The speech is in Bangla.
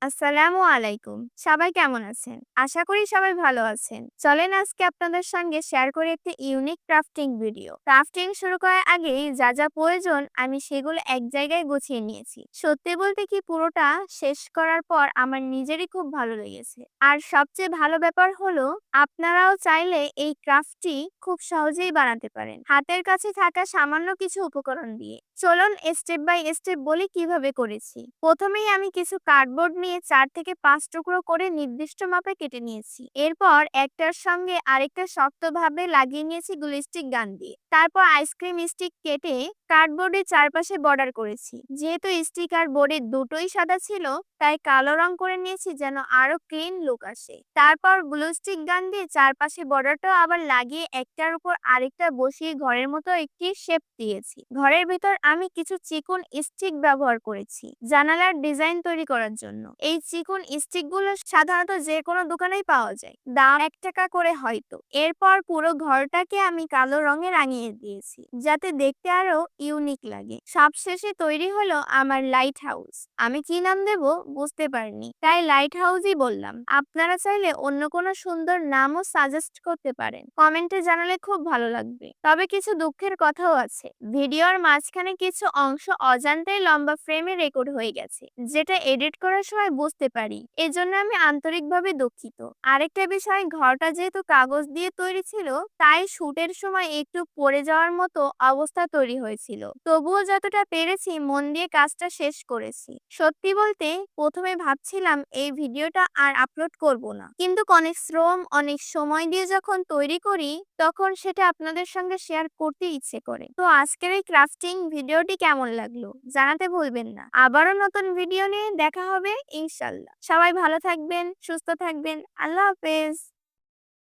আসসালামু আলাইকুম। সবাই কেমন আছেন? আশা করি সবাই ভালো আছেন। চলেন আজকে আপনাদের সঙ্গে শেয়ার করি একটি ইউনিক ক্রাফটিং ভিডিও। ক্রাফটিং শুরু করার আগেই যা প্রয়োজন আমি সেগুলো এক জায়গায় গুছিয়ে নিয়েছি। সত্যি বলতে কি পুরোটা শেষ করার পর আমার নিজেরই খুব ভালো লেগেছে। আর সবচেয়ে ভালো ব্যাপার হলো আপনারাও চাইলে এই ক্রাফটটি খুব সহজেই বানাতে পারেন। হাতের কাছে থাকা সামান্য কিছু উপকরণ দিয়ে। চলুন স্টেপ বাই স্টেপ বলি কিভাবে করেছি। প্রথমেই আমি কিছু কার্ডবোর্ড নিয়ে 4 থেকে 5 টুকরো করে নির্দিষ্ট মাপে কেটে নিয়েছি। এরপর একটার সঙ্গে আরেকটা শক্তভাবে লাগিয়ে নিয়েছি গ্লু স্টিক গান দিয়ে। তারপর আইসক্রিম স্টিক কেটে কার্ডবোর্ডের চারপাশে বর্ডার করেছি। যেহেতু স্টিক আর বোর্ডের দুটোই সাদা ছিল, তাই কালো রং করে নিয়েছি যেন আরো ক্লিন লুক আসে। তারপর গ্লু স্টিক গান দিয়ে চারপাশে বর্ডারটাও আবার লাগিয়ে একটার উপর আরেকটা বসিয়ে ঘরের মতো একটি শেপ দিয়েছি। ঘরের ভিতর আমি কিছু চিকন স্টিক ব্যবহার করেছি জানালার ডিজাইন তৈরি করার জন্য। এই চিকন স্টিকগুলো সাধারণত যে কোনো দোকানেই পাওয়া যায়, দাম 1 টাকা করে হয়তো। এরপর পুরো ঘরটাকে আমি কালো রঙে রাঙিয়ে দিয়েছি যাতে দেখতে আরো ইউনিক লাগে। সবশেষে তৈরি হলো আমার লাইট হাউস। আমি কি নাম দেব বুঝতে পারিনি, তাই লাইট হাউসই বললাম। আপনারা চাইলে অন্য কোনো সুন্দর নামও সাজেস্ট করতে পারেন, কমেন্টে জানালে খুব ভালো লাগবে। তবে কিছু দুঃখের কথাও আছে, ভিডিওর মাঝখানে কিছু অংশ অজান্তেই লম্বা ফ্রেমে রেকর্ড হয়ে গেছে, যেটা এডিট করার সময় বুঝতে পারি। এজন্য আমি আন্তরিকভাবে দুঃখিত। আরেকটা বিষয়, ঘরটা যেহেতু কাগজ দিয়ে তৈরি ছিল, তাই শুটের সময় একটু পড়ে যাওয়ার মতো অবস্থা তৈরি হয়েছিল। তবুও যতটা পেরেছি মন দিয়ে কাজটা শেষ করেছি। সত্যি বলতে প্রথমে ভাবছিলাম এই ভিডিওটা আর আপলোড করব না, কিন্তু অনেক শ্রম অনেক সময় দিয়ে যখন তৈরি করি তখন সেটা আপনাদের সঙ্গে শেয়ার করতে ইচ্ছে করে। তো আজকের এই ক্রাফটিং ভিডিওটি কেমন লাগলো জানাতে ভুলবেন না। আবারও নতুন ভিডিও নিয়ে দেখা হবে ইনশাল্লাহ। সবাই ভালো থাকবেন, সুস্থ থাকবেন। আল্লাহ হাফেজ।